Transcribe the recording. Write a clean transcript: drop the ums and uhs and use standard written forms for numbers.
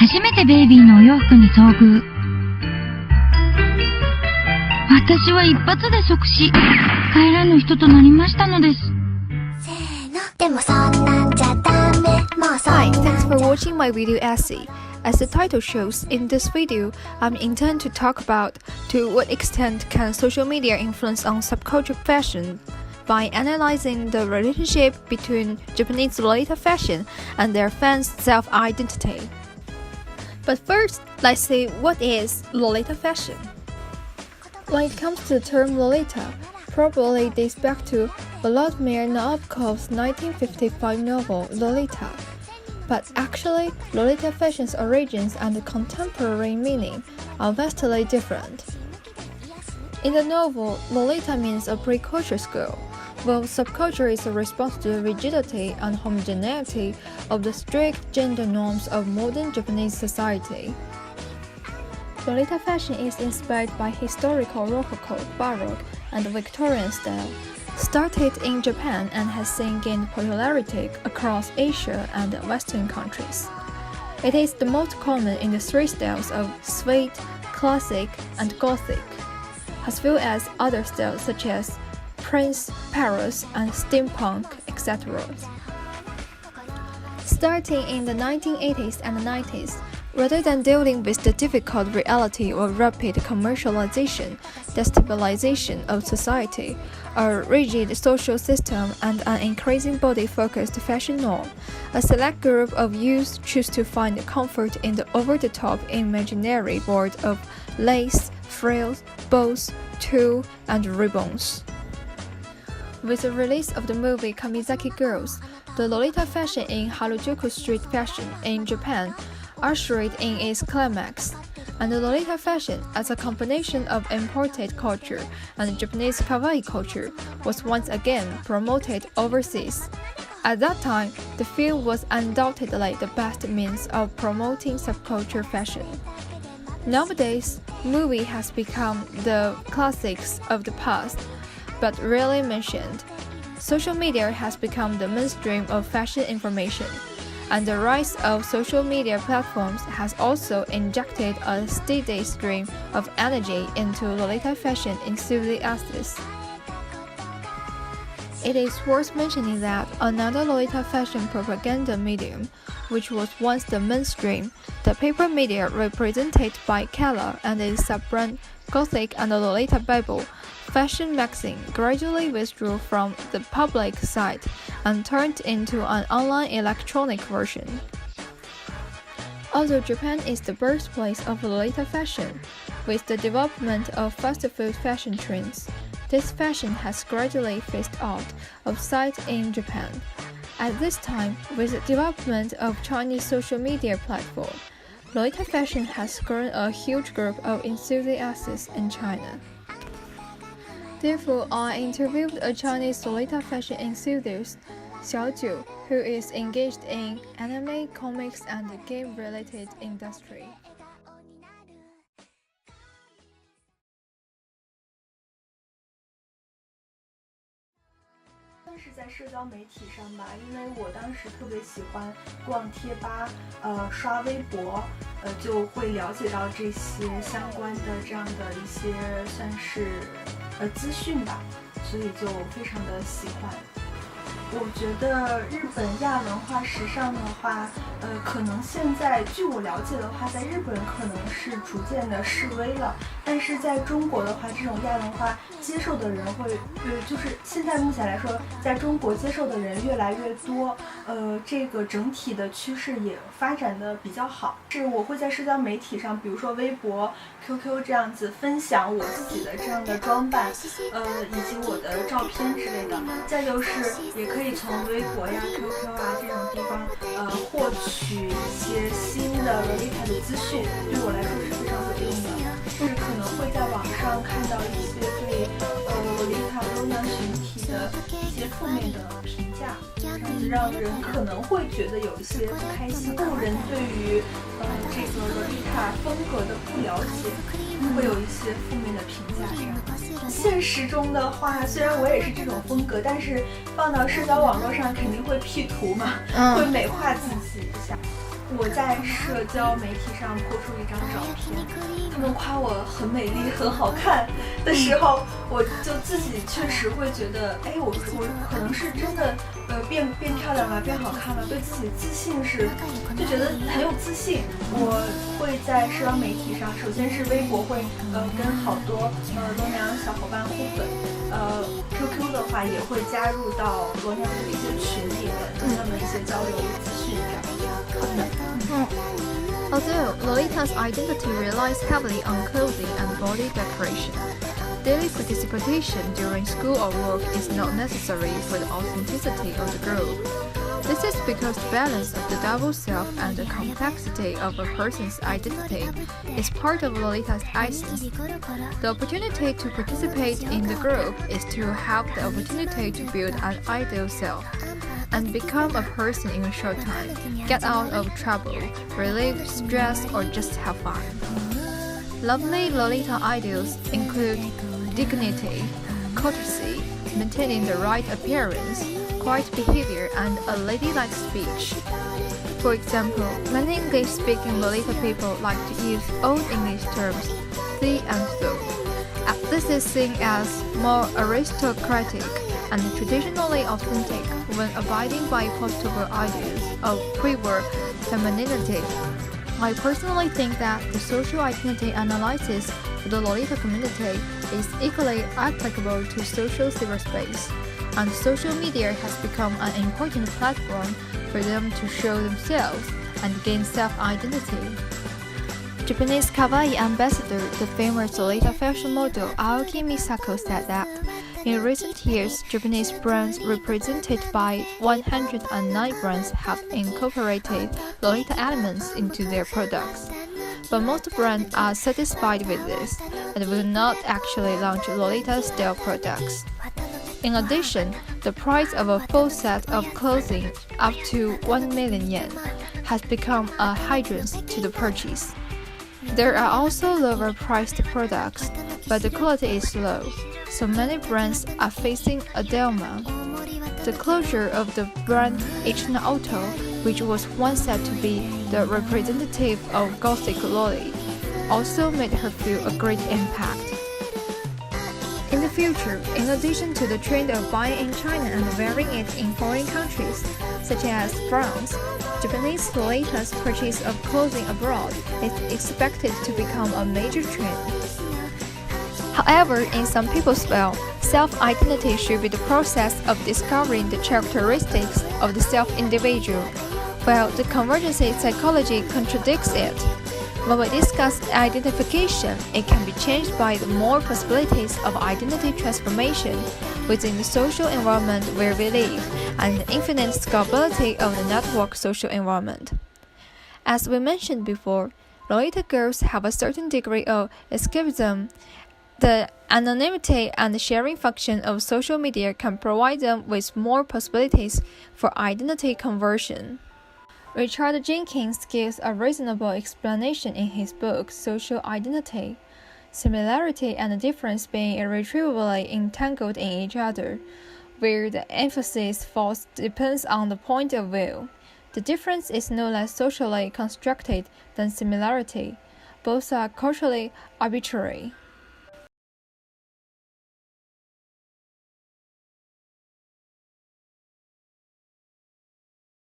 初めてベイビーのお洋服に遭遇。私は一発で即死、帰らぬ人となりましたのです。Hi, thanks for watching my video essay. As the title shows, in this video, I'm intend to talk about to what extent can social media influence on subculture fashion by analyzing the relationship between Japanese Lolita fashion and their fans' self-identity. But first, let's see what is Lolita fashion. When it comes to the term Lolita, probably dates back to Vladimir Nabokov's 1955 novel Lolita. But actually, Lolita fashion's origins and contemporary meaning are vastly different. In the novel, Lolita means a precocious girl, while subculture is a response to the rigidity and homogeneity of the strict gender norms of modern Japanese society. Lolita fashion is inspired by historical Rococo, Baroque, and Victorian style, started in Japan and has since gained popularity across Asia and Western countries. It is the most common in the three styles of Suite, Classic, and Gothic, as well as other styles such as Prince, Paris, and Steampunk, etc. Starting in the 1980s and 90s, rather than dealing with the difficult reality of rapid commercialization, destabilization of society, a rigid social system, and an increasing body-focused fashion norm, a select group of youth choose to find comfort in the over-the-top imaginary world of lace, frills, bows, tulle, and ribbons. With the release of the movie Kamizaki Girls, the Lolita fashion in Harajuku street fashion in Japan ushered in its climax, and the Lolita fashion, as a combination of imported culture and Japanese kawaii culture, was once again promoted overseas. At that time, the film was undoubtedly the best means of promoting subculture fashion. Nowadays, movie has become the classics of the past, but rarely mentioned. Social media has become the mainstream of fashion information, and the rise of social media platforms has also injected a steady stream of energy into Lolita fashion enthusiasts. It is worth mentioning that another Lolita fashion propaganda medium, which was once the mainstream, the paper media represented by Kala and its sub-brand Gothic and the Lolita Bible, fashion magazine gradually withdrew from the public site and turned into an online electronic version. Although Japan is the birthplace of Lolita fashion, with the development of fast food fashion trends, this fashion has gradually phased out of sight in Japan. At this time, with the development of Chinese social media platform, Lolita fashion has grown a huge group of enthusiasts in China. Therefore, I interviewed a Chinese Lolita fashion enthusiast, Zeyu, who is engaged in anime, comics, and game-related industry. 算是在社交媒体上吧，因为我当时特别喜欢逛贴吧，刷微博，就会了解到这些相关的这样的一些算是资讯吧，所以就非常的喜欢。我觉得日本亚文化时尚的话，可能现在据我了解的话，在日本可能是逐渐的式微了，但是在中国的话，这种亚文化接受的人会，就是现在目前来说，在中国接受的人越来越多，这个整体的趋势也发展的比较好。是我会在社交媒体上，比如说微博、QQ 这样子分享我自己的这样的装扮，以及我的照片之类的。再就是也可以从微博呀、QQ 啊这种地方，获取一些新的 Lolita 的资讯，对我来说是非常有用的。就是可能会在网上看到一些对Lolita 优良群体的一些负面的评价，这样子让人可能会觉得有一些不开心。路人对于这个Lolita风格的不了解，会有一些负面的评价。这样现实中的话，虽然我也是这种风格，但是放到社交网络上肯定会 P 图嘛，会美化自己一下。我在社交媒体上抛出一张照片，他们夸我很美丽、很好看的时候，我就自己确实会觉得，哎，我可能是真的，变漂亮了，变好看了，对自己自信就觉得很有自信。我会在社交媒体上，首先是微博会跟好多罗娘小伙伴互粉，QQ 的话也会加入到罗娘的一些群里面，跟他们一些交流资讯这样。Although Lolita's identity relies heavily on clothing and body decoration, daily participation during school or work is not necessary for the authenticity of the group. This is because the balance of the double self and the complexity of a person's identity is part of Lolita's essence. The opportunity to participate in the group is to have the opportunity to build an ideal self and become a person in a short time, get out of trouble, relieve stress, or just have fun. Lovely Lolita ideals include dignity, courtesy, maintaining the right appearance, quiet behavior, and a ladylike speech. For example, many English-speaking Lolita people like to use Old English terms "thee" and "so", as this is seen as more aristocratic and traditionally authentic when abiding by post-war ideas of pre-war femininity. I personally think that the social identity analysis for the Lolita community is equally applicable to social cyberspace, and social media has become an important platform for them to show themselves and gain self-identity. Japanese kawaii ambassador, the famous Lolita fashion model Aoki Misako said that in recent years, Japanese brands represented by 109 brands have incorporated Lolita elements into their products. But most brands are satisfied with this and will not actually launch Lolita-style products. In addition, the price of a full set of clothing up to 1 million yen has become a hindrance to the purchase. There are also lower-priced products, but the quality is low, so many brands are facing a dilemma. The closure of the brand Ichina Auto, which was once said to be the representative of Gothic Lolly, also made her feel a great impact. In the future, in addition to the trend of buying in China and wearing it in foreign countries, such as France, Japanese Lolita's purchase of clothing abroad is expected to become a major trend. However, in some people's view, self-identity should be the process of discovering the characteristics of the self-individual, while the convergence psychology contradicts it. When we discuss identification, it can be changed by the more possibilities of identity transformation within the social environment where we live and the infinite scalability of the network social environment. As we mentioned before, Lolita girls have a certain degree of escapism. The anonymity and sharing function of social media can provide them with more possibilities for identity conversion. Richard Jenkins gives a reasonable explanation in his book Social Identity, similarity and difference being irretrievably entangled in each other, where the emphasis falls depends on the point of view. The difference is no less socially constructed than similarity. Both are culturally arbitrary.